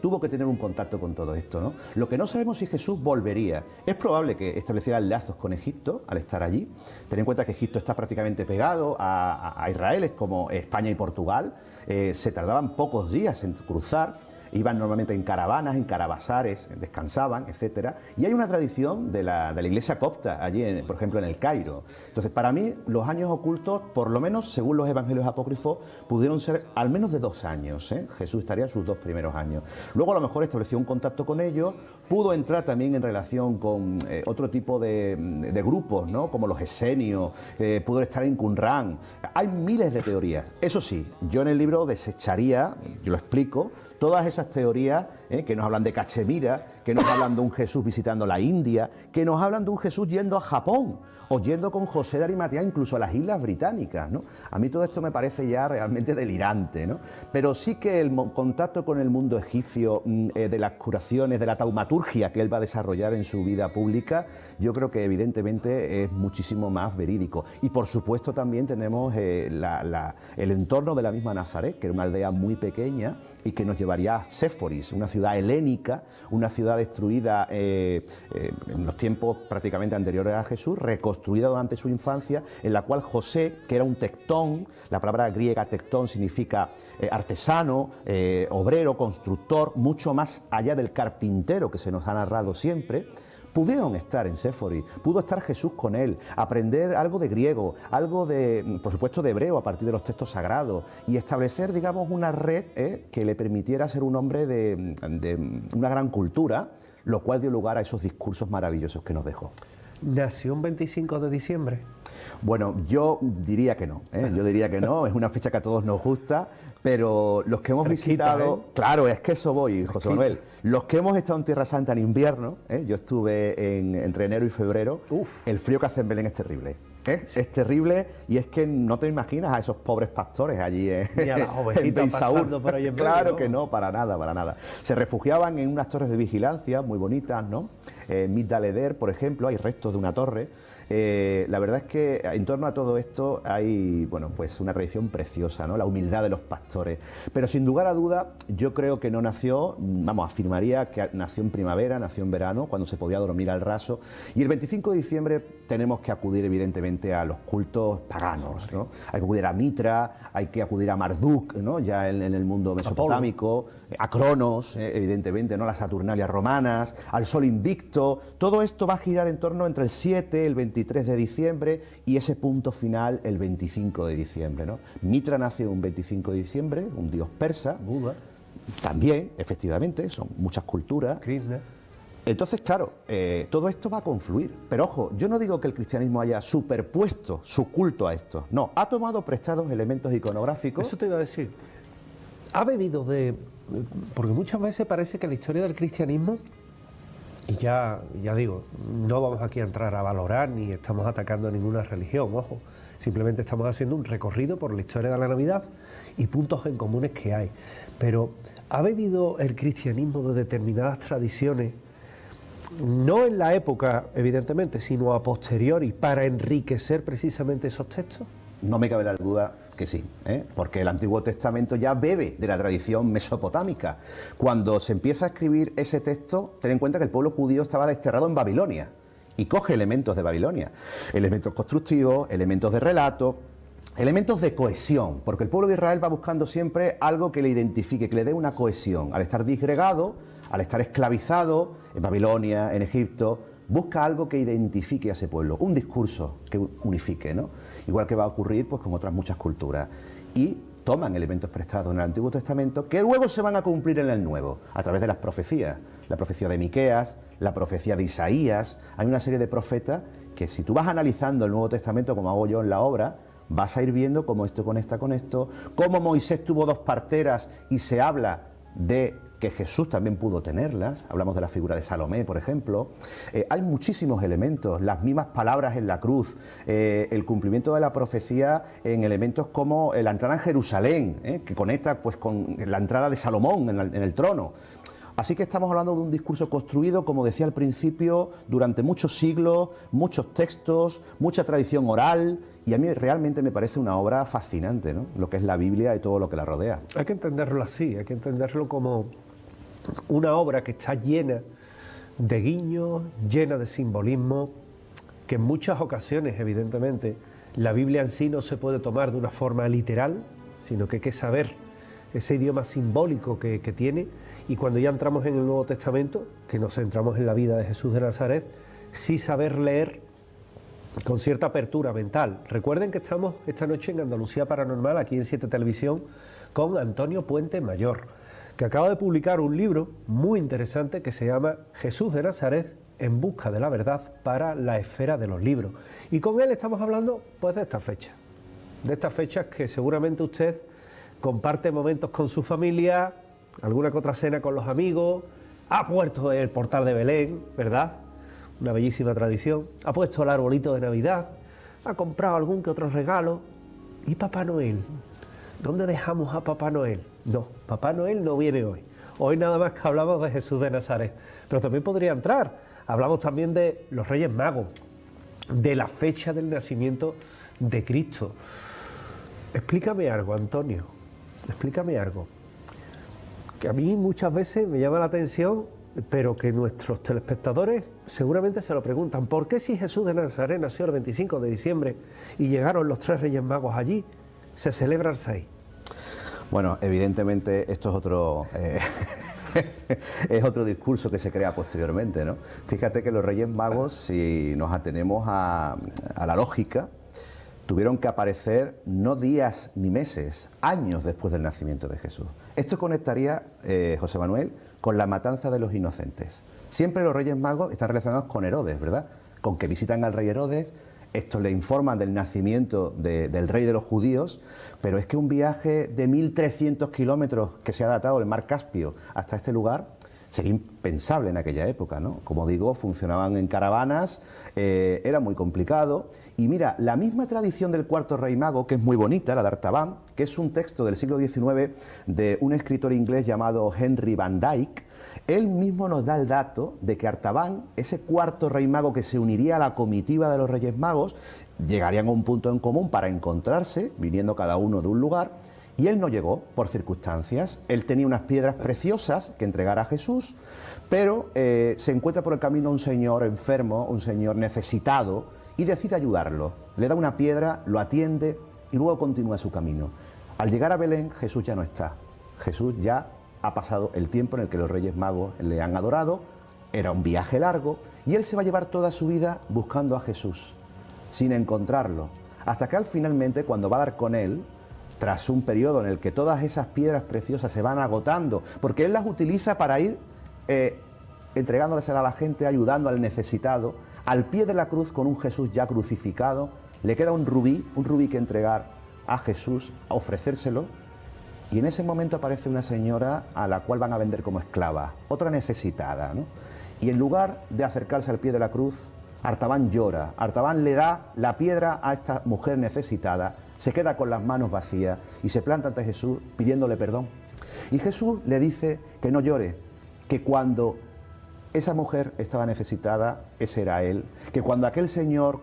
tuvo que tener un contacto con todo esto, ¿no? Lo que no sabemos si Jesús volvería. Es probable que estableciera lazos con Egipto al estar allí. Ten en cuenta que Egipto está prácticamente pegado a Israel, es como España y Portugal. Se tardaban pocos días en cruzar. Iban normalmente en caravanas, en carabasares, descansaban, etcétera. Y hay una tradición de la iglesia copta allí, por ejemplo, en el Cairo. Entonces, para mí, los años ocultos, por lo menos, según los evangelios apócrifos, pudieron ser al menos de 2 años. Jesús estaría en sus 2 primeros años. Luego, a lo mejor, estableció un contacto con ellos, pudo entrar también en relación con otro tipo de grupos, ¿no? Como los esenios, pudo estar en Qumrán. Hay miles de teorías. Eso sí, yo en el libro desecharía, yo lo explico, todas esas teorías que nos hablan de Cachemira, que nos hablan de un Jesús visitando la India, que nos hablan de un Jesús yendo a Japón o yendo con José de Arimatea incluso a las Islas Británicas, ¿no? A mí todo esto me parece ya realmente delirante, ¿no? Pero sí que el contacto con el mundo egipcio, de las curaciones, de la taumaturgia que él va a desarrollar en su vida pública, yo creo que evidentemente es muchísimo más verídico. Y por supuesto también tenemos el entorno de la misma Nazaret, que era una aldea muy pequeña y que nos llevaría a Séforis, una ciudad helénica, una ciudad destruida en los tiempos prácticamente anteriores a Jesús, reconstruida durante su infancia, en la cual José, que era un tectón, la palabra griega tectón significa artesano, obrero, constructor, mucho más allá del carpintero que se nos ha narrado siempre, pudieron estar en Séforis, pudo estar Jesús con él, aprender algo de griego, algo de, por supuesto, de hebreo a partir de los textos sagrados y establecer, digamos, una red que le permitiera ser un hombre de una gran cultura, lo cual dio lugar a esos discursos maravillosos que nos dejó. ¿Nació un 25 de diciembre? Bueno, yo diría que no, yo diría que no, es una fecha que a todos nos gusta, pero los que hemos visitado, claro, es que eso voy, José Manuel, los que hemos estado en Tierra Santa en invierno, yo estuve entre enero y febrero, el frío que hace en Belén es terrible. Sí. Es terrible y es que no te imaginas a esos pobres pastores allí ni a las ovejitas pasando por ahí en medio, claro ¿no? Que no, para nada, para nada. Se refugiaban en unas torres de vigilancia muy bonitas, ¿no? Migdal Eder, por ejemplo, hay restos de una torre. La verdad es que en torno a todo esto hay, bueno, pues una tradición preciosa, ¿no? La humildad de los pastores. Pero sin lugar a duda, yo creo que no nació, vamos, afirmaría que nació en primavera, nació en verano, cuando se podía dormir al raso. Y el 25 de diciembre tenemos que acudir, evidentemente, a los cultos paganos, ¿no? Hay que acudir a Mitra, hay que acudir a Marduk, ¿no? Ya en el mundo mesopotámico, a Cronos, evidentemente, ¿no? Las Saturnalias romanas, al Sol Invicto. Todo esto va a girar en torno entre el 7, el 23 de diciembre y ese punto final, el 25 de diciembre, ¿no? Mitra nace un 25 de diciembre, un dios persa. Buda. También, efectivamente, son muchas culturas. Krishna. Entonces, claro, todo esto va a confluir. Pero ojo, yo no digo que el cristianismo haya superpuesto su culto a esto. No, ha tomado prestados elementos iconográficos. Eso te iba a decir. Ha bebido de... Porque muchas veces parece que la historia del cristianismo, y ya digo, no vamos aquí a entrar a valorar ni estamos atacando a ninguna religión, ojo, simplemente estamos haciendo un recorrido por la historia de la Navidad y puntos en comunes que hay. Pero ha bebido el cristianismo de determinadas tradiciones, no en la época, evidentemente, sino a posteriori, para enriquecer precisamente esos textos. No me cabe la duda que sí, porque el Antiguo Testamento ya bebe de la tradición mesopotámica. Cuando se empieza a escribir ese texto, ten en cuenta que el pueblo judío estaba desterrado en Babilonia y coge elementos de Babilonia, elementos constructivos, elementos de relato, elementos de cohesión, porque el pueblo de Israel va buscando siempre algo que le identifique, que le dé una cohesión. Al estar disgregado, al estar esclavizado en Babilonia, en Egipto, busca algo que identifique a ese pueblo, un discurso que unifique, ¿no? Igual que va a ocurrir pues con otras muchas culturas. Y toman elementos prestados en el Antiguo Testamento que luego se van a cumplir en el Nuevo, a través de las profecías. La profecía de Miqueas, la profecía de Isaías. Hay una serie de profetas que si tú vas analizando el Nuevo Testamento, como hago yo en la obra, vas a ir viendo cómo esto conecta con esto, cómo Moisés tuvo 2 parteras y se habla de que Jesús también pudo tenerlas. Hablamos de la figura de Salomé, por ejemplo. Hay muchísimos elementos, las mismas palabras en la cruz, el cumplimiento de la profecía en elementos como la entrada en Jerusalén, que conecta pues con la entrada de Salomón en el trono. Así que estamos hablando de un discurso construido, como decía al principio, durante muchos siglos, muchos textos, mucha tradición oral, y a mí realmente me parece una obra fascinante, ¿no? Lo que es la Biblia y todo lo que la rodea. Hay que entenderlo así, hay que entenderlo como una obra que está llena de guiños, llena de simbolismo, que en muchas ocasiones, evidentemente, la Biblia en sí no se puede tomar de una forma literal, sino que hay que saber ese idioma simbólico que tiene, y cuando ya entramos en el Nuevo Testamento, que nos centramos en la vida de Jesús de Nazaret, sí saber leer con cierta apertura mental. Recuerden que estamos esta noche en Andalucía Paranormal, aquí en 7 Televisión, con Antonio Puente Mayor, que acaba de publicar un libro muy interesante que se llama Jesús de Nazaret en busca de la verdad para la esfera de los libros. Y con él estamos hablando pues de estas fechas que seguramente usted comparte momentos con su familia, alguna que otra cena con los amigos, ha puesto el portal de Belén, ¿verdad? Una bellísima tradición, ha puesto el arbolito de Navidad, ha comprado algún que otro regalo. ¿Y Papá Noel? ¿Dónde dejamos a Papá Noel? No, Papá Noel no viene hoy. Hoy nada más que hablamos de Jesús de Nazaret, pero también podría entrar. Hablamos también de los Reyes Magos, de la fecha del nacimiento de Cristo. Explícame algo, Antonio, explícame algo, que a mí muchas veces me llama la atención, pero que nuestros telespectadores seguramente se lo preguntan. ¿Por qué si Jesús de Nazaret nació el 25 de diciembre y llegaron los 3 Reyes Magos allí, se celebra el 6? Bueno, evidentemente esto es otro... es otro discurso que se crea posteriormente, ¿no? Fíjate que los Reyes Magos, si nos atenemos a la lógica, tuvieron que aparecer no días ni meses, años después del nacimiento de Jesús. Esto conectaría, José Manuel, con la matanza de los inocentes. Siempre los Reyes Magos están relacionados con Herodes, ¿verdad? Con que visitan al rey Herodes, esto le informan del nacimiento del rey de los judíos, pero es que un viaje de 1.300 kilómetros que se ha datado del mar Caspio hasta este lugar sería impensable en aquella época, ¿no? Como digo, funcionaban en caravanas, era muy complicado. Y mira, la misma tradición del cuarto rey mago, que es muy bonita, la de Artaban, que es un texto del siglo XIX de un escritor inglés llamado Henry Van Dyke, él mismo nos da el dato de que Artaban, ese cuarto rey mago que se uniría a la comitiva de los Reyes Magos, llegarían a un punto en común para encontrarse, viniendo cada uno de un lugar, y él no llegó por circunstancias. Él tenía unas piedras preciosas que entregar a Jesús, pero se encuentra por el camino un señor enfermo, un señor necesitado, y decide ayudarlo. Le da una piedra, lo atiende y luego continúa su camino. Al llegar a Belén, Jesús ya no está. Jesús ya ha pasado el tiempo en el que los Reyes Magos le han adorado, era un viaje largo, y él se va a llevar toda su vida buscando a Jesús, sin encontrarlo, hasta que finalmente, cuando va a dar con él, tras un periodo en el que todas esas piedras preciosas se van agotando, porque él las utiliza para ir entregándoles a la gente, ayudando al necesitado, al pie de la cruz con un Jesús ya crucificado, le queda un rubí que entregar a Jesús, a ofrecérselo, y en ese momento aparece una señora a la cual van a vender como esclava, otra necesitada, ¿no? Y en lugar de acercarse al pie de la cruz, Artaban llora, Artaban le da la piedra a esta mujer necesitada, se queda con las manos vacías y se planta ante Jesús pidiéndole perdón. Y Jesús le dice que no llore, que cuando esa mujer estaba necesitada, ese era él, que cuando aquel señor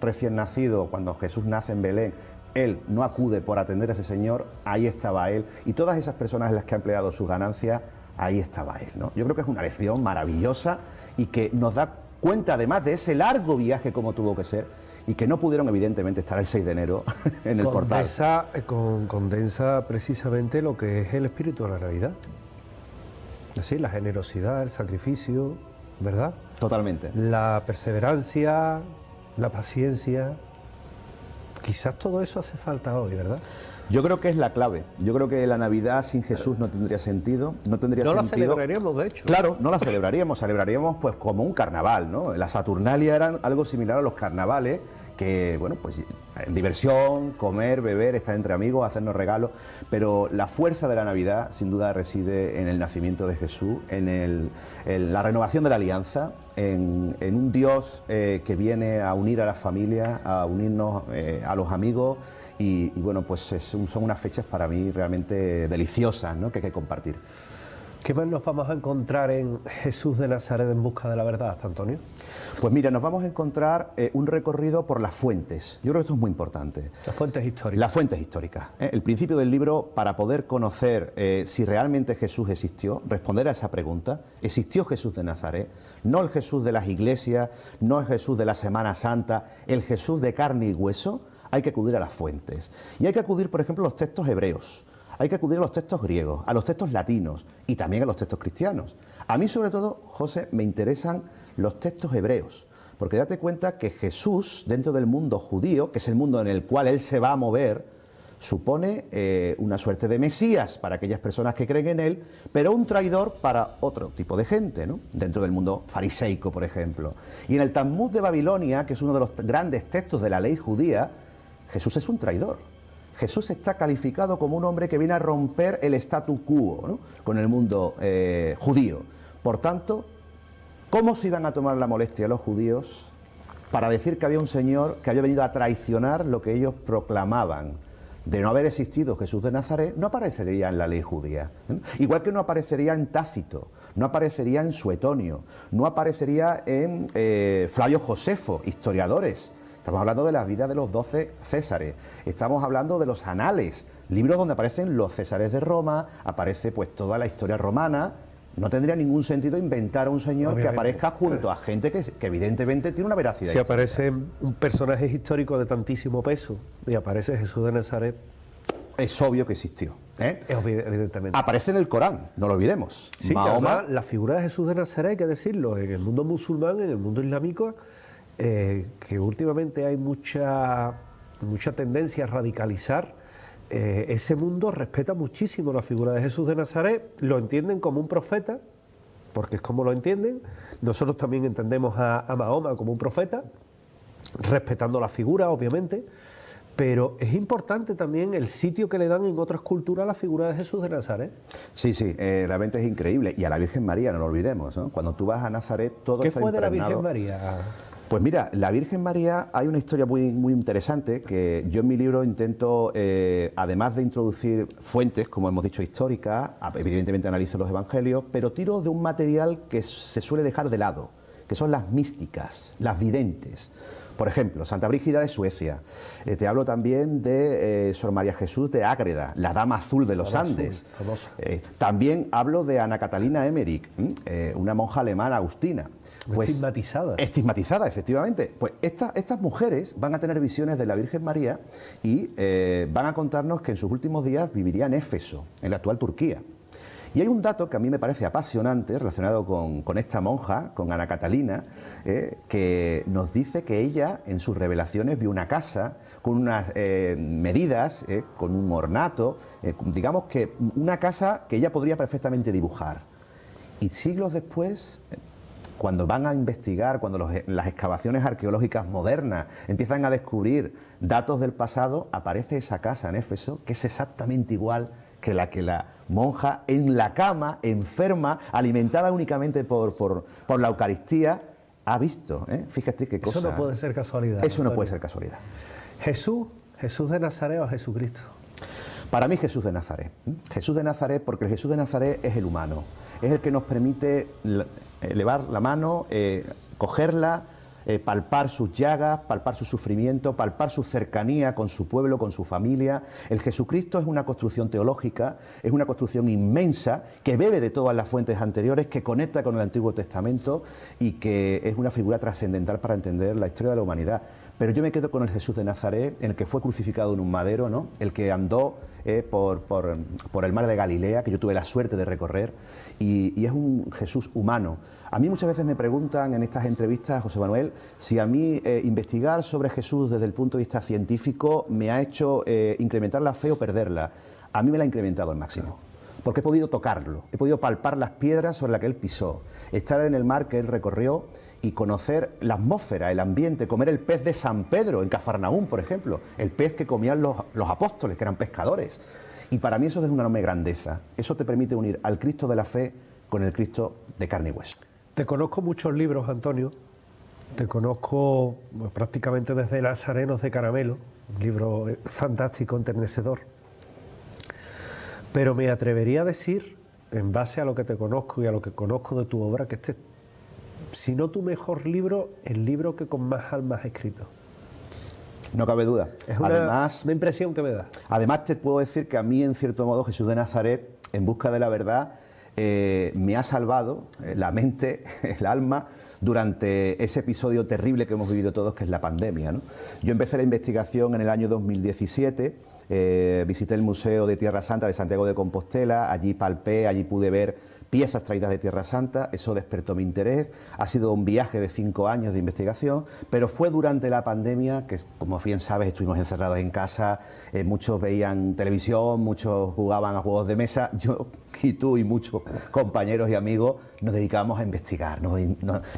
recién nacido, cuando Jesús nace en Belén, él no acude por atender a ese señor, ahí estaba él, y todas esas personas en las que ha empleado sus ganancias, ahí estaba él, ¿no? Yo creo que es una lección maravillosa y que nos da cuenta además de ese largo viaje como tuvo que ser, y que no pudieron evidentemente estar el 6 de enero en el portal. Condensa precisamente lo que es el espíritu de la Navidad. Así, la generosidad, el sacrificio, ¿verdad? Totalmente. La perseverancia, la paciencia. Quizás todo eso hace falta hoy, ¿verdad? Yo creo que es la clave. Yo creo que la Navidad sin Jesús no tendría sentido. No la celebraríamos, de hecho. Claro, no la celebraríamos pues como un carnaval, ¿no? La Saturnalia era algo similar a los carnavales, que, bueno, pues diversión, comer, beber, estar entre amigos, hacernos regalos, pero la fuerza de la Navidad sin duda reside en el nacimiento de Jesús, en la renovación de la alianza, en un Dios que viene a unir a las familias, a unirnos a los amigos, y bueno, pues son unas fechas para mí realmente deliciosas, ¿no?, que hay que compartir. ¿Qué más nos vamos a encontrar en Jesús de Nazaret en busca de la verdad, Antonio? Pues mira, nos vamos a encontrar un recorrido por las fuentes. Yo creo que esto es muy importante. Las fuentes históricas. Las fuentes históricas. El principio del libro, para poder conocer si realmente Jesús existió, responder a esa pregunta: ¿existió Jesús de Nazaret? No el Jesús de las iglesias, no el Jesús de la Semana Santa, el Jesús de carne y hueso. Hay que acudir a las fuentes. Y hay que acudir, por ejemplo, a los textos hebreos. Hay que acudir a los textos griegos, a los textos latinos y también a los textos cristianos. A mí, sobre todo, José, me interesan los textos hebreos, porque date cuenta que Jesús, dentro del mundo judío, que es el mundo en el cual él se va a mover, supone una suerte de Mesías para aquellas personas que creen en él, pero un traidor para otro tipo de gente, ¿no?, dentro del mundo fariseico, por ejemplo. Y en el Talmud de Babilonia, que es uno de los grandes textos de la ley judía, Jesús es un traidor. Jesús está calificado como un hombre que viene a romper el statu quo, ¿no?, con el mundo judío. Por tanto, ¿cómo se iban a tomar la molestia los judíos para decir que había un señor que había venido a traicionar lo que ellos proclamaban? De no haber existido Jesús de Nazaret, no aparecería en la ley judía, ¿eh? Igual que no aparecería en Tácito, no aparecería en Suetonio, no aparecería en Flavio Josefo, historiadores. Estamos hablando de la vida de los 12 Césares, estamos hablando de los anales, libros donde aparecen los Césares de Roma, aparece pues toda la historia romana. No tendría ningún sentido inventar a un señor que aparezca junto a gente que evidentemente tiene una veracidad. Si aparece un personaje histórico de tantísimo peso y aparece Jesús de Nazaret, es obvio que existió, ¿eh? Evidentemente. Aparece en el Corán, no lo olvidemos. Sí, Mahoma, la figura de Jesús de Nazaret, hay que decirlo, en el mundo musulmán, en el mundo islámico, que últimamente hay mucha tendencia a radicalizar. Ese mundo respeta muchísimo la figura de Jesús de Nazaret, lo entienden como un profeta, porque es como lo entienden. Nosotros también entendemos a Mahoma como un profeta, respetando la figura, obviamente, pero es importante también el sitio que le dan en otras culturas a la figura de Jesús de Nazaret. Sí, sí, realmente es increíble. Y a la Virgen María, no lo olvidemos, ¿no? Cuando tú vas a Nazaret, todo está ¿Qué fue de la impregnado. Virgen María? Pues mira, la Virgen María, hay una historia muy, muy interesante que yo en mi libro intento, además de introducir fuentes, como hemos dicho, históricas, evidentemente analizo los evangelios, pero tiro de un material que se suele dejar de lado, que son las místicas, las videntes. Por ejemplo, Santa Brígida de Suecia. Te hablo también de Sor María Jesús de Ágreda, la Dama Azul de los Andes. También hablo de Ana Catalina Emmerich, una monja alemana agustina. Pues, estigmatizada. Estigmatizada, efectivamente. Pues estas mujeres van a tener visiones de la Virgen María y van a contarnos que en sus últimos días viviría en Éfeso, en la actual Turquía. Y hay un dato que a mí me parece apasionante relacionado con esta monja, con Ana Catalina, que nos dice que ella en sus revelaciones vio una casa con unas medidas, con un ornato, digamos que una casa que ella podría perfectamente dibujar. Y siglos después, cuando van a investigar, cuando las excavaciones arqueológicas modernas empiezan a descubrir datos del pasado, aparece esa casa en Éfeso que es exactamente igual que la monja en la cama, enferma, alimentada únicamente por la Eucaristía, ha visto. Fíjate qué cosa. Eso no puede ser casualidad. Eso Antonio. no puede ser casualidad. ¿Jesús de Nazaret o Jesucristo? Para mí Jesús de Nazaret. Jesús de Nazaret, porque el Jesús de Nazaret es el humano. Es el que nos permite elevar la mano, cogerla, palpar sus llagas, palpar su sufrimiento, palpar su cercanía con su pueblo, con su familia. El Jesucristo es una construcción teológica, es una construcción inmensa que bebe de todas las fuentes anteriores, que conecta con el Antiguo Testamento y que es una figura trascendental para entender la historia de la humanidad. Pero yo me quedo con el Jesús de Nazaret, en el que fue crucificado en un madero, ¿no? El que andó por el mar de Galilea, que yo tuve la suerte de recorrer, y es un Jesús humano. A mí muchas veces me preguntan en estas entrevistas, José Manuel, si a mí investigar sobre Jesús desde el punto de vista científico me ha hecho incrementar la fe o perderla. A mí me la ha incrementado al máximo, porque he podido tocarlo, he podido palpar las piedras sobre las que él pisó, estar en el mar que él recorrió y conocer la atmósfera, el ambiente, comer el pez de San Pedro en Cafarnaúm, por ejemplo, el pez que comían los apóstoles, que eran pescadores. Y para mí eso es de una enorme grandeza. Eso te permite unir al Cristo de la fe con el Cristo de carne y hueso. Te conozco muchos libros, Antonio. Te conozco prácticamente desde Nazarenos de Caramelo, un libro fantástico, enternecedor. Pero me atrevería a decir, en base a lo que te conozco y a lo que conozco de tu obra, que este, si no tu mejor libro, el libro que con más alma has escrito. No cabe duda. Es una impresión que me da. Además te puedo decir que a mí, en cierto modo, Jesús de Nazaret, en busca de la verdad, me ha salvado la mente, el alma, durante ese episodio terrible que hemos vivido todos, que es la pandemia, ¿no? Yo empecé la investigación en el año 2017, visité el Museo de Tierra Santa de Santiago de Compostela, allí palpé, allí pude ver piezas traídas de Tierra Santa, eso despertó mi interés. Ha sido un viaje de 5 años de investigación, pero fue durante la pandemia, que como bien sabes estuvimos encerrados en casa, muchos veían televisión, muchos jugaban a juegos de mesa, yo y tú y muchos compañeros y amigos nos dedicábamos a investigar, nos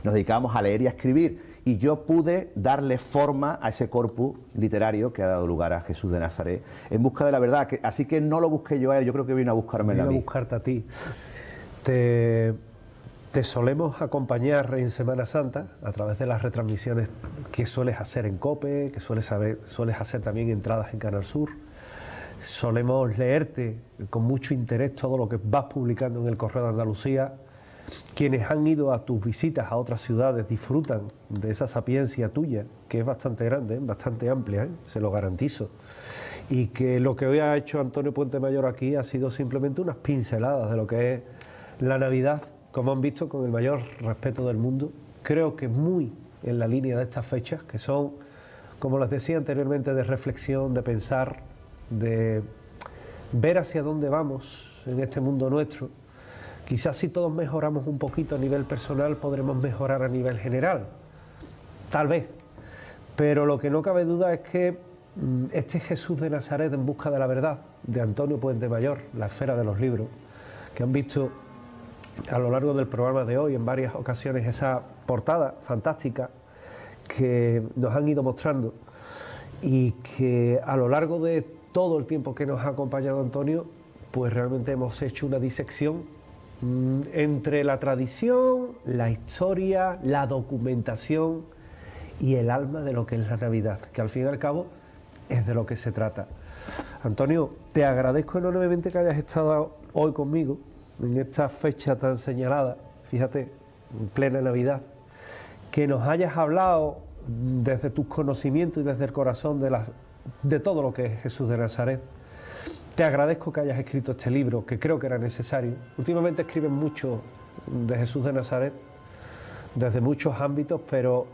dedicábamos a leer y a escribir, y yo pude darle forma a ese corpus literario que ha dado lugar a Jesús de Nazaret, en busca de la verdad, así que no lo busqué yo a él, yo creo que vino a buscarme a mí. Vino a buscarte a ti. Te solemos acompañar en Semana Santa a través de las retransmisiones que sueles hacer en COPE, que sueles hacer también entradas en Canal Sur. Solemos leerte con mucho interés todo lo que vas publicando en el Correo de Andalucía. Quienes han ido a tus visitas a otras ciudades disfrutan de esa sapiencia tuya, que es bastante grande, bastante amplia, se lo garantizo. Y que lo que hoy ha hecho Antonio Puente Mayor aquí ha sido simplemente unas pinceladas de lo que es la Navidad, como han visto, con el mayor respeto del mundo. Creo que muy en la línea de estas fechas, que son, como les decía anteriormente, de reflexión, de pensar, de ver hacia dónde vamos en este mundo nuestro. Quizás si todos mejoramos un poquito a nivel personal, podremos mejorar a nivel general. Tal vez. Pero lo que no cabe duda es que este Jesús de Nazaret en busca de la verdad, de Antonio Puente Mayor, la esfera de los libros, que han visto a lo largo del programa de hoy en varias ocasiones esa portada fantástica que nos han ido mostrando, y que a lo largo de todo el tiempo que nos ha acompañado Antonio, pues realmente hemos hecho una disección entre la tradición, la historia, la documentación y el alma de lo que es la Navidad, que al fin y al cabo es de lo que se trata. Antonio, te agradezco enormemente que hayas estado hoy conmigo en esta fecha tan señalada, fíjate, en plena Navidad, que nos hayas hablado desde tus conocimientos y desde el corazón de todo lo que es Jesús de Nazaret. Te agradezco que hayas escrito este libro, que creo que era necesario. Últimamente escriben mucho de Jesús de Nazaret, desde muchos ámbitos, pero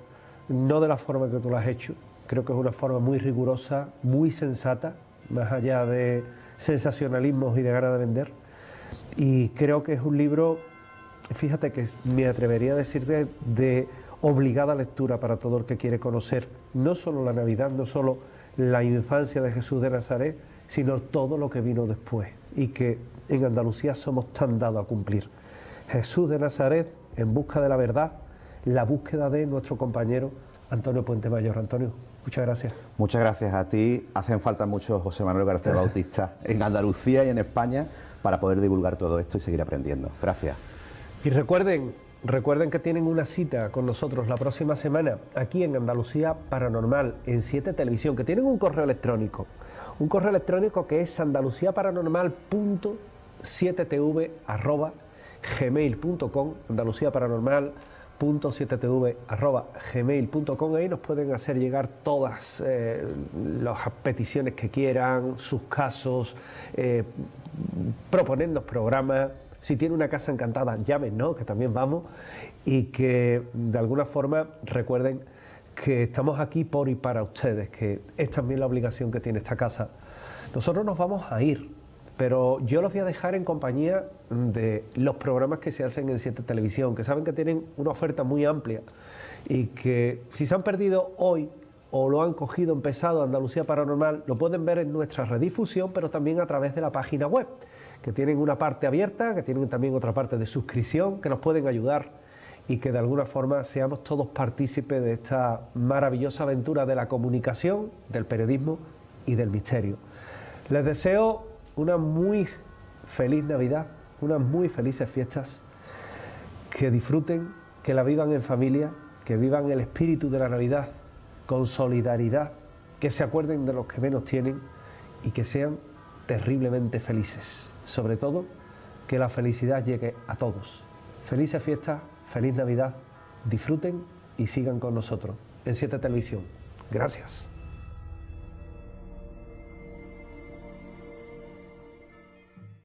no de la forma que tú lo has hecho. Creo que es una forma muy rigurosa, muy sensata, más allá de sensacionalismos y de ganas de vender. Y creo que es un libro, fíjate que me atrevería a decirte, de obligada lectura para todo el que quiere conocer no solo la Navidad, no solo la infancia de Jesús de Nazaret, sino todo lo que vino después y que en Andalucía somos tan dados a cumplir. Jesús de Nazaret, en busca de la verdad, la búsqueda de nuestro compañero Antonio Puente Mayor. Antonio, muchas gracias. Muchas gracias a ti. Hacen falta muchos José Manuel García Bautista en Andalucía y en España para poder divulgar todo esto y seguir aprendiendo. Gracias. Y recuerden que tienen una cita con nosotros la próxima semana aquí en Andalucía Paranormal, en 7 Televisión, que tienen un correo electrónico que es andaluciaparanormal.7tv@gmail.com, andaluciaparanormal.7tv@gmail.com. Ahí nos pueden hacer llegar todas las peticiones que quieran, sus casos, proponernos programas. Si tiene una casa encantada, llámenos, que también vamos, y que de alguna forma recuerden que estamos aquí por y para ustedes, que es también la obligación que tiene esta casa. Nosotros nos vamos a ir, pero yo los voy a dejar en compañía de los programas que se hacen en 7 Televisión, que saben que tienen una oferta muy amplia y que si se han perdido hoy o lo han cogido empezado Andalucía Paranormal, lo pueden ver en nuestra redifusión, pero también a través de la página web, que tienen una parte abierta, que tienen también otra parte de suscripción, que nos pueden ayudar y que de alguna forma seamos todos partícipes de esta maravillosa aventura de la comunicación, del periodismo y del misterio. Les deseo una muy feliz Navidad, unas muy felices fiestas, que disfruten, que la vivan en familia, que vivan el espíritu de la Navidad con solidaridad, que se acuerden de los que menos tienen y que sean terriblemente felices. Sobre todo, que la felicidad llegue a todos. Felices fiestas, feliz Navidad, disfruten y sigan con nosotros en 7 Televisión. Gracias.